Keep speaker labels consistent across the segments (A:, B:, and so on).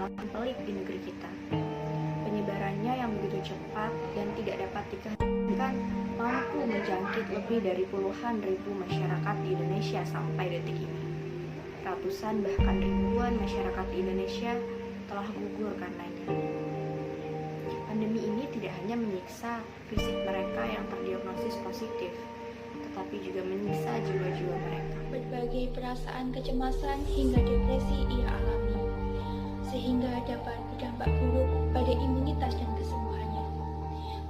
A: masalah pelik di negeri kita. Penyebarannya yang begitu cepat dan tidak dapat dikendalikan mampu menjangkit lebih dari puluhan ribu masyarakat di Indonesia sampai detik ini. Ratusan bahkan ribuan masyarakat di Indonesia telah gugur karenanya. Pandemi ini tidak hanya menyiksa fisik mereka yang terdiagnosis positif, tetapi juga menyiksa jiwa-jiwa mereka.
B: Berbagai perasaan kecemasan hingga depresi ia alami, sehingga dapat berdampak buruk pada imunitas dan kesembuhannya.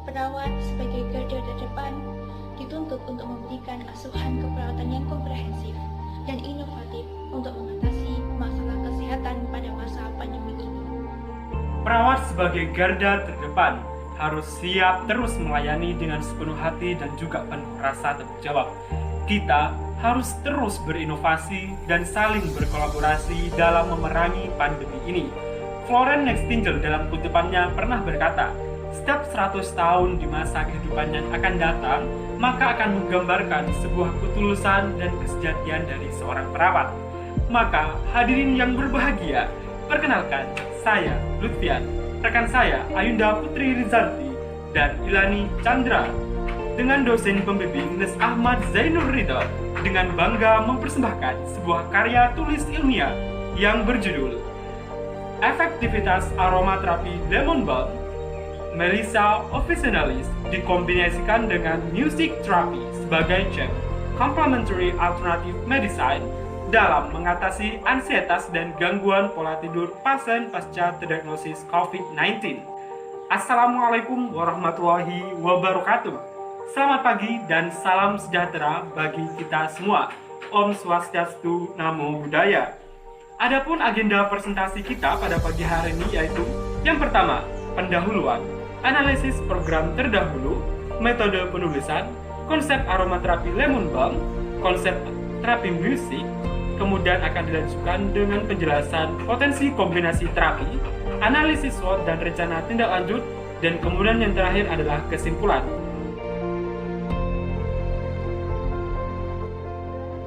B: Perawat sebagai garda terdepan dituntut untuk memberikan asuhan keperawatan yang komprehensif dan inovatif untuk mengatasi masalah kesehatan pada masa pandemi ini.
C: Perawat sebagai garda terdepan harus siap terus melayani dengan sepenuh hati dan juga penuh rasa tanggung jawab. Kita harus terus berinovasi dan saling berkolaborasi dalam memerangi pandemi ini. Florence Nightingale dalam kutipannya pernah berkata, setiap 100 tahun di masa kehidupan yang akan datang, maka akan menggambarkan sebuah ketulusan dan kesejatian dari seorang perawat. Maka hadirin yang berbahagia, perkenalkan saya Lutfian, rekan saya Ayunda Putri Rizalti dan Ilani Chandra dengan dosen pembimbing Nes Ahmad Zainur Ridho dengan bangga mempersembahkan sebuah karya tulis ilmiah yang berjudul Efektivitas Aromaterapi Lemon Balm Melissa officinalis dikombinasikan dengan music therapy sebagai gem complementary alternative medicine dalam mengatasi ansietas dan gangguan pola tidur pasien pasca terdiagnosis COVID-19. Assalamualaikum warahmatullahi wabarakatuh. Selamat pagi dan salam sejahtera bagi kita semua. Om Swastiastu, Namo Buddhaya. Adapun agenda presentasi kita pada pagi hari ini yaitu yang pertama, pendahuluan, analisis program terdahulu, metode penulisan, konsep aromaterapi lemon balm, konsep terapi musik, kemudian akan dilanjutkan dengan penjelasan potensi kombinasi terapi, analisis SWOT dan rencana tindak lanjut, dan kemudian yang terakhir adalah kesimpulan.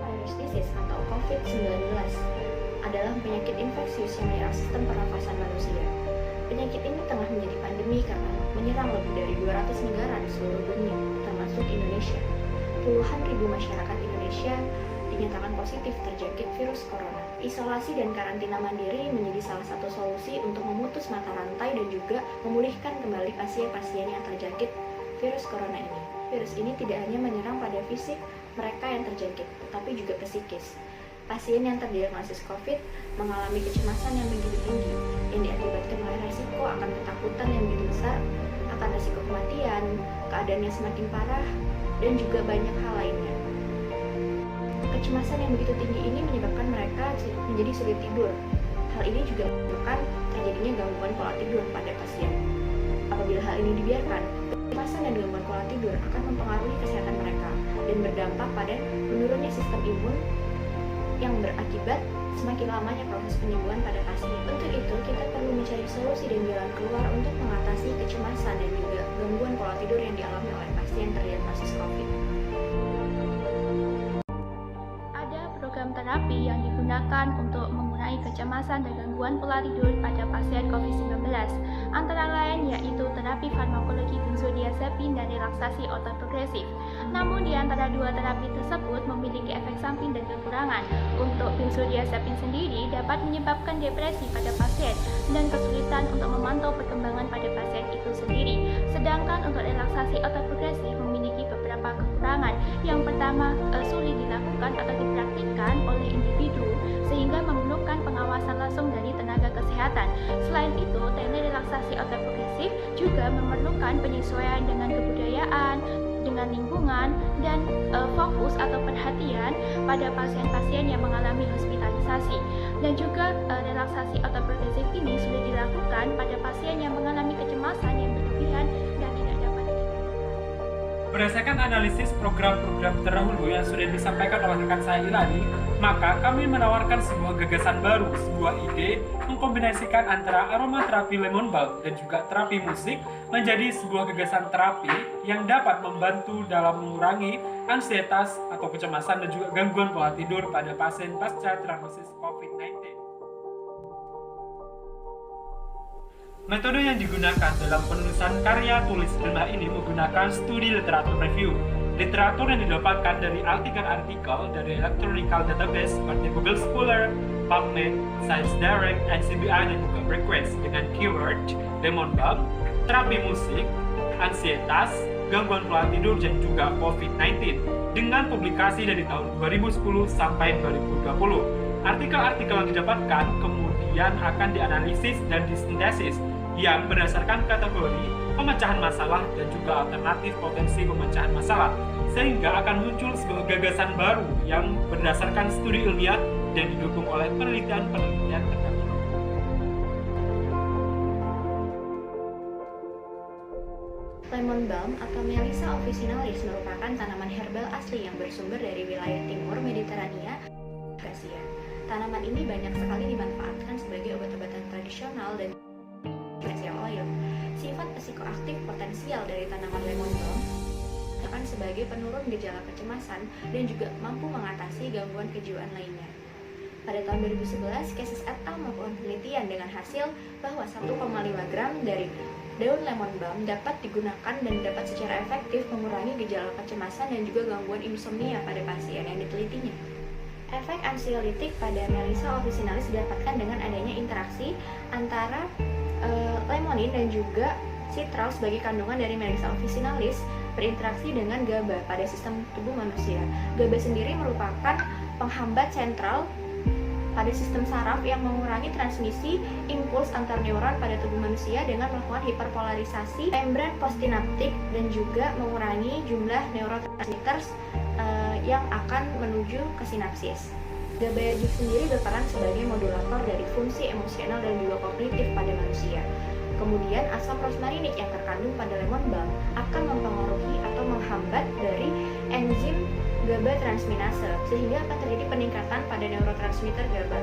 A: Virus disease atau COVID-19 adalah penyakit infeksius yang menyerang sistem pernafasan manusia. Penyakit ini tengah menjadi pandemi karena menyerang lebih dari 200 negara di seluruh dunia, termasuk Indonesia. Puluhan ribu masyarakat Indonesia dinyatakan positif terjangkit virus corona. Isolasi dan karantina mandiri menjadi salah satu solusi untuk memutus mata rantai dan juga memulihkan kembali pasien-pasien yang terjangkit virus corona ini. Virus ini tidak hanya menyerang pada fisik mereka yang terjangkit, tetapi juga psikis. Pasien yang terdiagnosis COVID mengalami kecemasan yang begitu tinggi, yang diakibatkan oleh resiko akan ketakutan yang begitu besar, akan resiko kematian, keadaan yang semakin parah, dan juga banyak hal lainnya. Kecemasan yang begitu tinggi ini menyebabkan mereka menjadi sulit tidur. Hal ini juga menyebabkan terjadinya gangguan pola tidur pada pasien. Apabila hal ini dibiarkan, kecemasan dan gangguan pola tidur akan mempengaruhi kesehatan mereka dan berdampak pada menurunnya sistem imun yang berakibat semakin lamanya proses penyembuhan pada pasien. Untuk itu, kita perlu mencari solusi dan jalan keluar untuk mengatasi kecemasan dan juga gangguan pola tidur yang dialami oleh pasien terdiagnosis COVID.
B: Ada program terapi yang digunakan untuk mengurangi kecemasan dan gangguan pola tidur pada pasien COVID-19, antara lain yaitu terapi farmakologi benzodiazepin dan relaksasi otot progresif. Namun di antara dua terapi tersebut memiliki efek samping dan kekurangan. Untuk benzodiazepin sendiri dapat menyebabkan depresi pada pasien dan kesulitan untuk memantau perkembangan pada pasien itu sendiri. Sedangkan untuk relaksasi otot progresif memiliki beberapa kekurangan. Yang pertama, sulit dilakukan atau dipraktikkan oleh individu sehingga memerlukan pengawasan langsung dari tenaga kesehatan. Selain itu, teknik relaksasi otot progresif juga memerlukan penyesuaian dengan kebudayaan, dengan lingkungan, dan fokus atau perhatian pada pasien-pasien yang mengalami hospitalisasi. Dan juga relaksasi otot progresif ini sudah dilakukan pada pasien yang mengalami kecemasan yang berlebihan dan tidak dapat dikendalikan.
C: Berdasarkan analisis program-program terdahulu yang sudah disampaikan oleh rekan saya Ilani, maka kami menawarkan sebuah gagasan baru, sebuah ide mengkombinasikan antara aromaterapi lemon balm dan juga terapi musik menjadi sebuah gagasan terapi yang dapat membantu dalam mengurangi ansietas atau kecemasan dan juga gangguan pola tidur pada pasien pasca terdiagnosis COVID-19. Metode yang digunakan dalam penulisan karya tulis film ini menggunakan studi literatur review. Literatur yang didapatkan dari artikel-artikel dari electronical database seperti Google Scholar, PubMed, ScienceDirect, NCBI, dan juga Breakways dengan keyword lemon balm, terapi musik, ansietas, gangguan pola tidur, dan juga COVID-19 dengan publikasi dari tahun 2010 sampai 2020. Artikel-artikel yang didapatkan kemudian akan dianalisis dan disintesis yang berdasarkan kategori pemecahan masalah dan juga alternatif potensi pemecahan masalah, sehingga akan muncul sebuah gagasan baru yang berdasarkan studi ilmiah dan didukung oleh penelitian-penelitian tertentu.
A: Lemon balm atau Melissa officinalis merupakan tanaman herbal asli yang bersumber dari wilayah timur Mediterania, Asia. Tanaman ini banyak sekali dimanfaatkan sebagai obat-obatan tradisional dan essential oil. Sifat psikoaktif potensial dari tanaman lemon balm akan sebagai penurun gejala kecemasan dan juga mampu mengatasi gangguan kejiwaan lainnya. Pada tahun 2011, Cases et al. Melakukan penelitian dengan hasil bahwa 1,5 gram dari daun lemon balm dapat digunakan dan dapat secara efektif mengurangi gejala kecemasan dan juga gangguan insomnia pada pasien yang ditelitinya. Efek ansiolitik pada Melissa officinalis didapatkan dengan adanya interaksi antara lemonin dan juga citral sebagai kandungan dari Melissa officinalis berinteraksi dengan GABA pada sistem tubuh manusia. GABA sendiri merupakan penghambat sentral pada sistem saraf yang mengurangi transmisi impuls antar neuron pada tubuh manusia dengan melakukan hiperpolarisasi membran postinaptik dan juga mengurangi jumlah neurotransmitter yang akan menuju ke sinapsis. GABAergic sendiri berperan sebagai modulator dari fungsi emosional dan juga kognitif pada manusia. Kemudian asam rosmarinik yang terkandung pada lemon balm akan mempengaruhi atau menghambat dari enzim GABA transminase, sehingga akan terjadi peningkatan pada neurotransmitter GABA,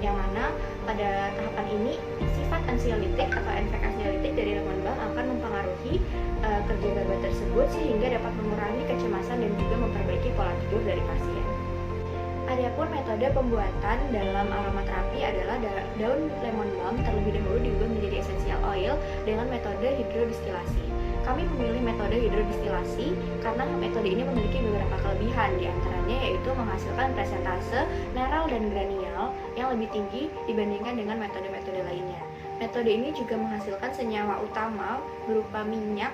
A: yang mana pada tahapan ini sifat ansiolitik atau efek ansiolitik dari lemon balm akan mempengaruhi kerja GABA tersebut sehingga dapat mengurangi kecemasan dan juga memperbaiki pola tidur dari pasien. Adapun metode pembuatan dalam aromaterapi adalah daun lemon balm terlebih dahulu diubah menjadi essential oil dengan metode hidrodistilasi. Kami memilih metode hidrodistilasi karena metode ini memiliki beberapa kelebihan, diantaranya yaitu menghasilkan presentase neral dan granial yang lebih tinggi dibandingkan dengan metode-metode lainnya. Metode ini juga menghasilkan senyawa utama berupa minyak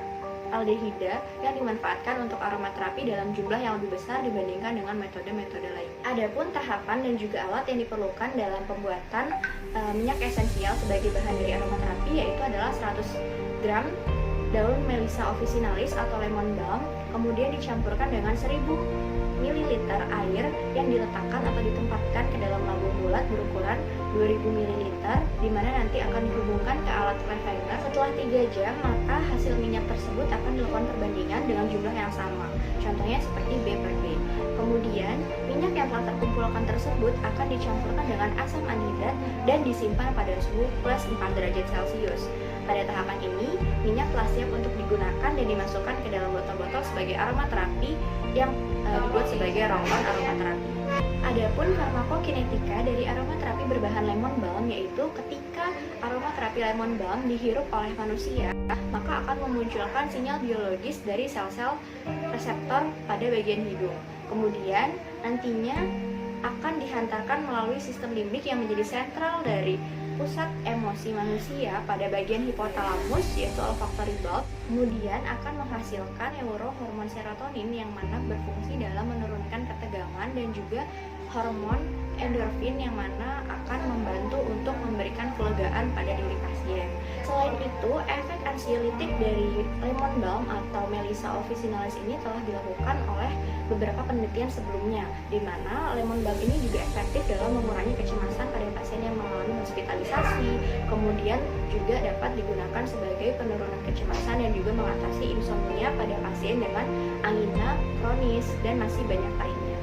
A: aldehida yang dimanfaatkan untuk aromaterapi dalam jumlah yang lebih besar dibandingkan dengan metode-metode lain. Adapun tahapan dan juga alat yang diperlukan dalam pembuatan minyak esensial sebagai bahan dari aromaterapi yaitu adalah 100 gram daun Melissa officinalis atau lemon balm, kemudian dicampurkan dengan 1000 ml air yang diletakkan atau ditempatkan ke dalam lambung bulat berukuran 2000 ml, di mana nanti akan dihubungkan ke alat refiner. Setelah 3 jam, maka hasil minyak tersebut akan dilakukan perbandingan dengan jumlah yang sama, contohnya seperti B/B. Kemudian, minyak yang telah terkumpulkan tersebut akan dicampurkan dengan asam anhidrat dan disimpan pada suhu plus 4 derajat Celcius. Pada tahapan ini, minyak telah siap untuk digunakan dan dimasukkan ke dalam botol-botol sebagai aromaterapi yang dibuat sebagai ronggon aromaterapi. Adapun farmakokinetika dari aromaterapi berbahan lemon balm yaitu ketika aromaterapi lemon balm dihirup oleh manusia, maka akan memunculkan sinyal biologis dari sel-sel reseptor pada bagian hidung. Kemudian nantinya akan dihantarkan melalui sistem limbik yang menjadi sentral dari pusat emosi manusia pada bagian hipotalamus yaitu olfactory bulb, kemudian akan menghasilkan neurohormon serotonin yang mana berfungsi dalam menurunkan ketegangan dan juga hormon endorfin yang mana akan membantu untuk memberikan kelegaan pada diri pasien. Selain itu, efek ansiolitik dari lemon balm atau Melissa officinalis ini telah dilakukan oleh beberapa penelitian sebelumnya, di mana lemon balm ini juga efektif dalam mengurangi kecemasan pada pasien yang mengalami hospitalisasi, kemudian juga dapat digunakan sebagai penurunan kecemasan dan juga mengatasi insomnia pada pasien dengan angina kronis dan masih banyak lainnya.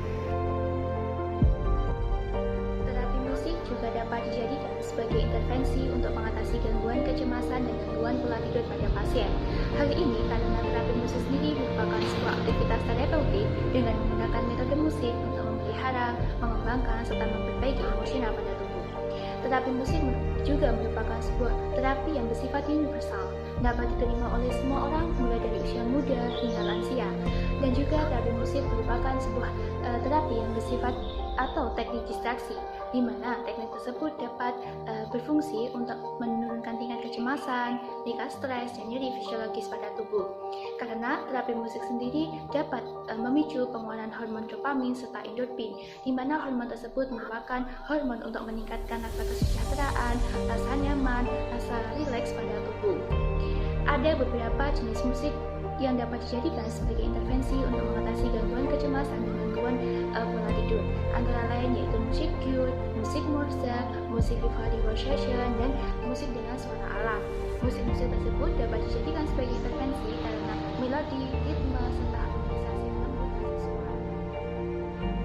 B: Terapi musik juga dapat dijadikan sebagai intervensi untuk mengatasi gangguan kecemasan dan gangguan pola tidur pada pasien. Hal ini karena terapi musik sendiri merupakan sebuah aktivitas terapeutik dengan menggunakan metode musik untuk memelihara, mengembangkan, serta memperbaiki emosional pada tubuh. Terapi musik juga merupakan sebuah terapi yang bersifat universal, dapat diterima oleh semua orang mulai dari usia muda hingga lansia. Dan juga terapi musik merupakan sebuah terapi yang bersifat atau teknik distraksi, di mana teknik tersebut dapat berfungsi untuk menurunkan tingkat kecemasan, tingkat stres, dan nyeri fisiologis pada tubuh. Karena terapi musik sendiri dapat memicu pengeluaran hormon dopamin serta endorfin, di mana hormon tersebut merupakan hormon untuk meningkatkan rasa kesejahteraan, rasa nyaman, rasa rileks pada tubuh. Ada beberapa jenis musik yang dapat dijadikan sebagai intervensi untuk mengatasi gangguan kecemasan dan gangguan pola tidur, antara lain yaitu musik cue, musik morse, musik relaxation, dan musik dengan suara alam. Musik-musik tersebut dapat dijadikan sebagai intervensi karena melodi, ritme, serta harmonisasi lembut dan suara.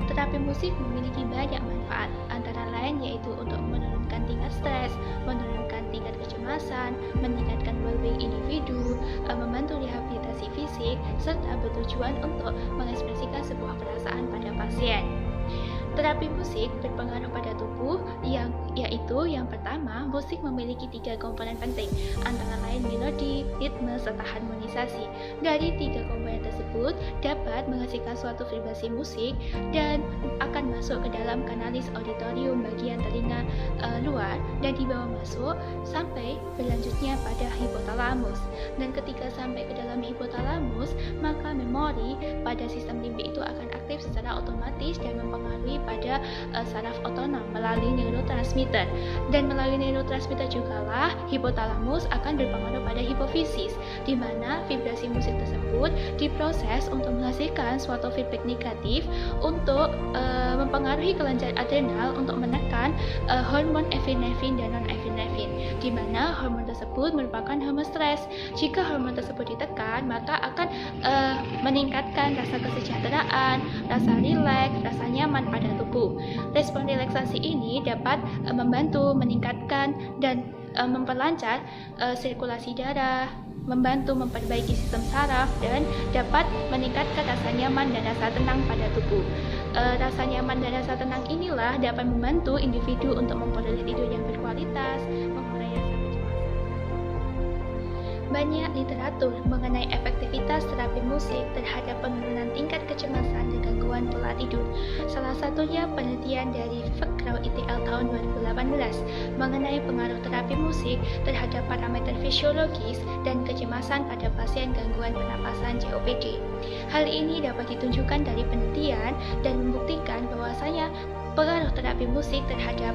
B: Terapi musik memiliki banyak manfaat, antara lain yaitu untuk menurunkan tingkat stres, menurunkan tingkat kecemasan, meningkatkan well-being individu, membantu rehabilitasi fisik, serta bertujuan untuk mengekspresikan sebuah perasaan pada pasien. Terapi musik berpengaruh pada tubuh, yaitu yang pertama, musik memiliki 3 komponen penting, antara lain melodi, ritme, serta harmonisasi. Dari 3 komponen tersebut dapat menghasilkan suatu vibrasi musik dan akan masuk ke dalam kanalis auditorium bagian telinga luar dan dibawa masuk sampai berlanjutnya pada hipotalamus. Dan ketika sampai ke dalam hipotalamus, maka memori pada sistem limbik itu akan aktif secara otomatis dan mempengaruhi pada saraf otonom melalui neurotransmitter. Dan melalui neurotransmitter jugalah hipotalamus akan berpengaruh pada hipofisis, di mana vibrasi musik tersebut diproses untuk menghasilkan suatu feedback negatif untuk mempengaruhi kelenjar adrenal untuk menekan hormon epinefrin dan non-epinefrin, di mana hormon tersebut merupakan hormon stres. Jika hormon tersebut ditekan, maka akan meningkatkan rasa kesejahteraan, rasa rileks, rasa nyaman pada tubuh. Respon relaksasi ini dapat membantu meningkatkan dan memperlancar sirkulasi darah, membantu memperbaiki sistem saraf, dan dapat meningkatkan rasa nyaman dan rasa tenang pada tubuh. Rasa nyaman dan rasa tenang inilah dapat membantu individu untuk memperoleh tidur yang berkualitas, mengurangi rasa kecemasan. Banyak literatur mengenai efektivitas terapi musik terhadap penurunan tingkat kecemasan dan gangguan pola tidur. Salah satunya penelitian dari Veckraw et al. Tahun 2018 mengenai pengaruh terapi musik terhadap parameter fisiologis dan kecemasan pada pasien gangguan pernapasan COPD. Hal ini dapat ditunjukkan dari penelitian dan membuktikan bahwasanya pengaruh terapi musik terhadap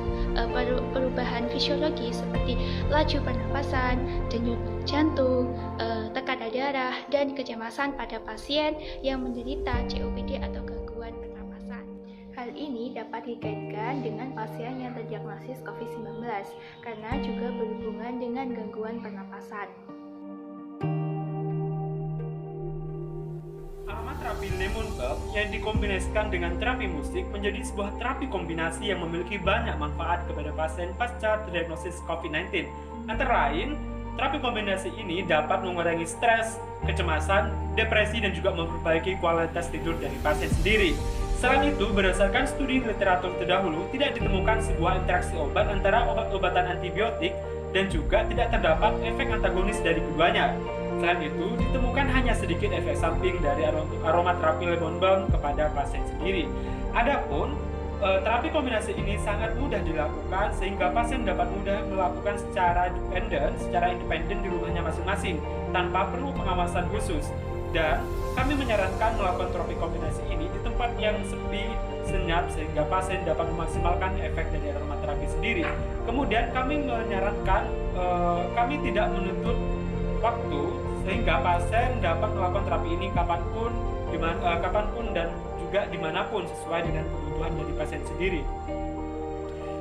B: perubahan fisiologis seperti laju pernapasan, denyut jantung, tekanan darah, dan kecemasan pada pasien yang menderita COPD atau gangguan pernapasan. Hal ini dapat dikaitkan dengan pasien yang terdiagnosis COVID-19 karena juga berhubungan dengan gangguan pernapasan.
C: Aromaterapi lemon balm yang dikombinasikan dengan terapi musik menjadi sebuah terapi kombinasi yang memiliki banyak manfaat kepada pasien pasca terdiagnosis COVID-19. Antara lain, terapi kombinasi ini dapat mengurangi stres, kecemasan, depresi, dan juga memperbaiki kualitas tidur dari pasien sendiri. Selain itu, berdasarkan studi literatur terdahulu, tidak ditemukan sebuah interaksi obat antara obat-obatan antibiotik dan juga tidak terdapat efek antagonis dari keduanya. Selain itu, ditemukan hanya sedikit efek samping dari aromaterapi lemon balm kepada pasien sendiri. Adapun terapi kombinasi ini sangat mudah dilakukan sehingga pasien dapat mudah melakukan secara independen di rumahnya masing-masing tanpa perlu pengawasan khusus. Dan kami menyarankan melakukan terapi kombinasi ini di tempat yang sepi, senyap, sehingga pasien dapat memaksimalkan efek dari aromaterapi sendiri. Kemudian kami menyarankan, kami tidak menuntut waktu sehingga pasien dapat melakukan terapi ini kapanpun dan juga dimanapun sesuai dengan kebutuhan dari pasien sendiri.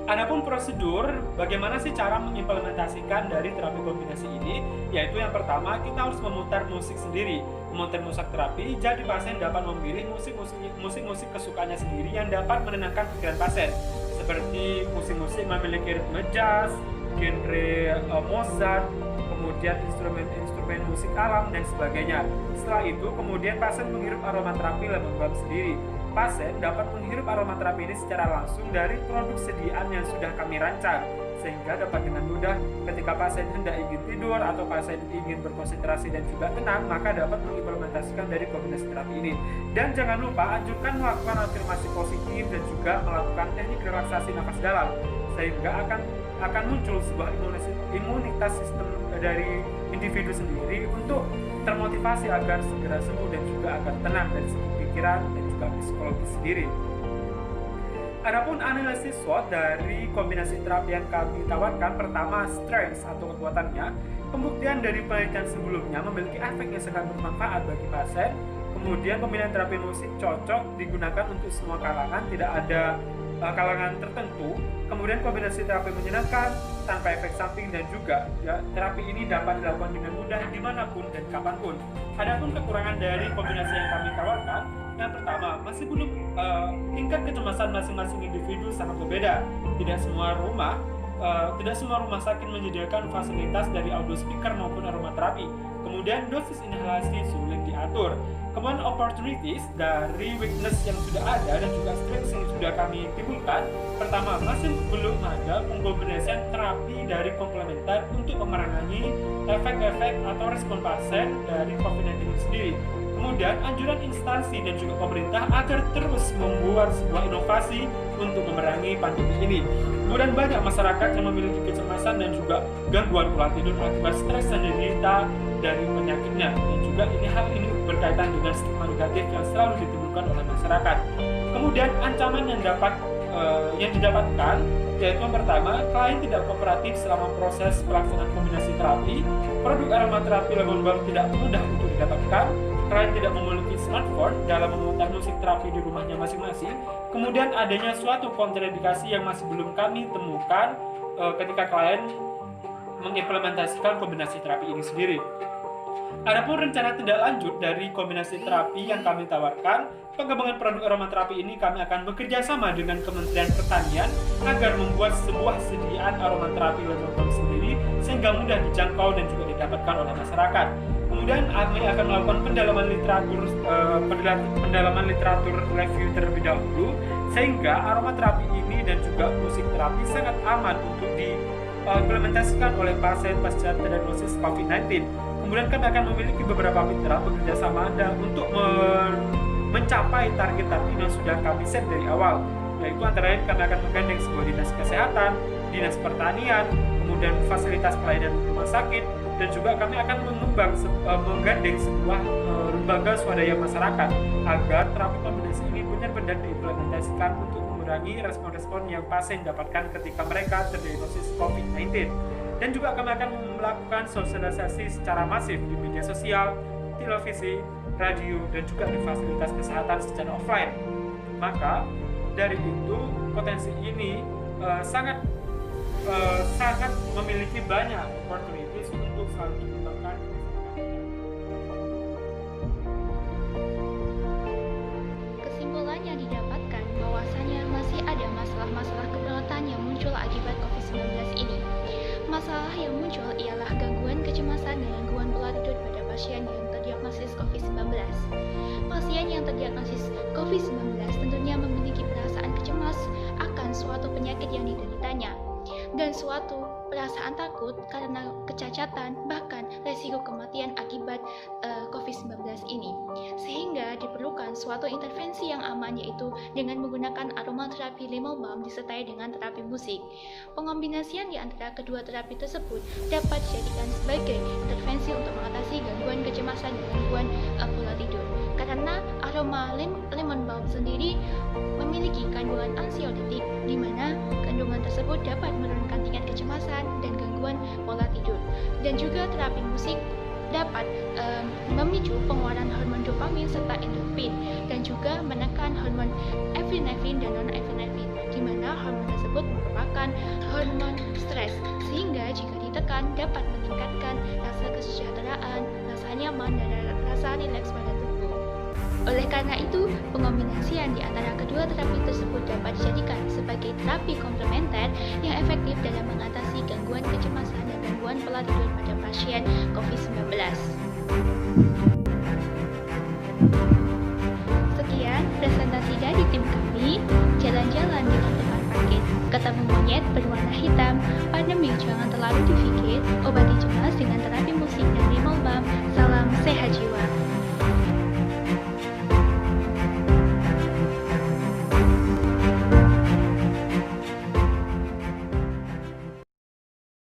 C: Adapun prosedur, bagaimana sih cara mengimplementasikan dari terapi kombinasi ini? Yaitu yang pertama, kita harus memutar musik sendiri, memutar musik terapi. Jadi pasien dapat memilih musik-musik kesukaannya sendiri yang dapat menenangkan pikiran pasien, seperti musik-musik memiliki ritme jazz, genre Mozart, kemudian instrumen musik alam, dan sebagainya. Setelah itu, kemudian pasien menghirup aromaterapi lemon balm sendiri. pasien dapat menghirup aromaterapi ini secara langsung dari produk sediaan yang sudah kami rancang, sehingga dapat dengan mudah ketika pasien hendak ingin tidur atau pasien ingin berkonsentrasi dan juga tenang, maka dapat mengimplementasikan dari kombinasi terapi ini. Dan jangan lupa anjurkan melakukan afirmasi positif dan juga melakukan teknik relaksasi nafas dalam, sehingga akan muncul sebuah imunitas sistem dari individu sendiri untuk termotivasi agar segera sembuh dan juga agar tenang dari segi pikiran dan juga psikologi sendiri. Adapun analisis SWOT dari kombinasi terapi yang kami tawarkan, pertama strength atau kekuatannya. Pembuktian dari penelitian sebelumnya memiliki efek yang sangat bermanfaat bagi pasien. Kemudian pemilihan terapi musik cocok digunakan untuk semua kalangan, tidak ada kalangan tertentu. Kemudian kombinasi terapi menyenangkan tanpa efek samping dan juga terapi ini dapat dilakukan dengan mudah dimanapun dan kapanpun. Adapun kekurangan dari kombinasi yang kami tawarkan, yang pertama, masih belum tingkat kecemasan masing-masing individu sangat berbeda. Tidak semua rumah sakit menyediakan fasilitas dari audio speaker maupun aromaterapi. Kemudian dosis inhalasi sulit diatur. Kemudian opportunities dari weakness yang sudah ada dan juga strength yang sudah kami timbulkan. Pertama, masih belum ada pengkombinasian terapi dari komplementer untuk memerangi efek-efek atau respon pasien dari COVID-19 ini sendiri. Kemudian anjuran instansi dan juga pemerintah agar terus membuat sebuah inovasi untuk memerangi pandemi ini. Kemudian banyak masyarakat yang memiliki kecemasan dan juga gangguan pola tidur akibat stres dan derita dari penyakitnya, dan juga hal ini berkaitan dengan stigma negatif yang selalu ditimbulkan oleh masyarakat. Kemudian ancaman yang didapatkan yaitu yang pertama, klien tidak kooperatif selama proses pelaksanaan kombinasi terapi, produk aromaterapi level balm tidak mudah untuk didapatkan, klien tidak memiliki smartphone dalam memutar musik terapi di rumahnya masing-masing. Kemudian adanya suatu kontraindikasi yang masih belum kami temukan ketika klien mengimplementasikan kombinasi terapi ini sendiri. Adapun rencana tindak lanjut dari kombinasi terapi yang kami tawarkan, pengembangan produk aromaterapi ini kami akan bekerja sama dengan Kementerian Pertanian agar membuat sebuah sediaan aromaterapi level balm sendiri sehingga mudah dijangkau dan juga didapatkan oleh masyarakat. Kemudian kami akan melakukan pendalaman literatur review terlebih dahulu sehingga aromaterapi ini dan juga musik terapi sangat aman untuk diimplementasikan oleh pasien pasca terdiagnosis COVID-19. Kemudian kami akan memiliki beberapa mitra bekerja sama untuk mencapai target-target yang sudah kami set dari awal, yaitu antara lain kami akan menggandeng sebuah dinas kesehatan, dinas pertanian, kemudian fasilitas pelayanan rumah sakit, dan juga kami akan menggandeng sebuah lembaga swadaya masyarakat agar terapi kombinasi ini benar-benar diimplementasikan untuk mengurangi respon-respon yang pasien dapatkan ketika mereka terdiagnosis COVID-19. Dan juga kami akan melakukan sosialisasi secara masif di media sosial, televisi, radio, dan juga di fasilitas kesehatan secara offline. Maka dari itu potensi ini sangat memiliki banyak opportunities untuk selalu dikembangkan.
B: Kesimpulan yang didapatkan bahwasanya masih ada masalah-masalah keperawatan yang muncul akibat COVID-19 ini. Masalah yang muncul ialah gangguan kecemasan dan gangguan pola tidur pada pasien yang terdiagnosis COVID-19. Pasien yang terdiagnosis COVID-19 tentunya memiliki perasaan kecemas akan suatu penyakit yang dideritanya dan suatu perasaan takut karena kecacatan bahkan resiko kematian akibat COVID-19 ini. Sehingga diperlukan suatu intervensi yang aman yaitu dengan menggunakan aromaterapi lemon balm disertai dengan terapi musik. Pengombinasian di antara kedua terapi tersebut dapat dijadikan sebagai intervensi untuk mengatasi gangguan kecemasan dan gangguan pola tidur. Karena aroma lemon balm sendiri memiliki kandungan anxiolytic di mana kandungan tersebut dapat menurunkan tingkat kecemasan dan gangguan pola tidur. Dan juga terapi musik dapat memicu pengeluaran hormon dopamin serta endorfin dan juga menekan hormon epinefrin dan non-epinefrin di mana hormon tersebut merupakan hormon stres sehingga jika ditekan dapat meningkatkan rasa kesejahteraan, rasa nyaman dan rasa rileks pada tubuh. Oleh karena itu, pengombinasian di antara kedua terapi tersebut dapat dijadikan sebagai terapi komplementer yang efektif dalam mengatasi gangguan kecemasan dan gangguan pola tidur pada pasien COVID-19. Sekian presentasi dari berwarna hitam. Pandemi jangan terlalu dipikir, obati cemas dengan terapi musik dan minimal balm. Salam sehat jiwa.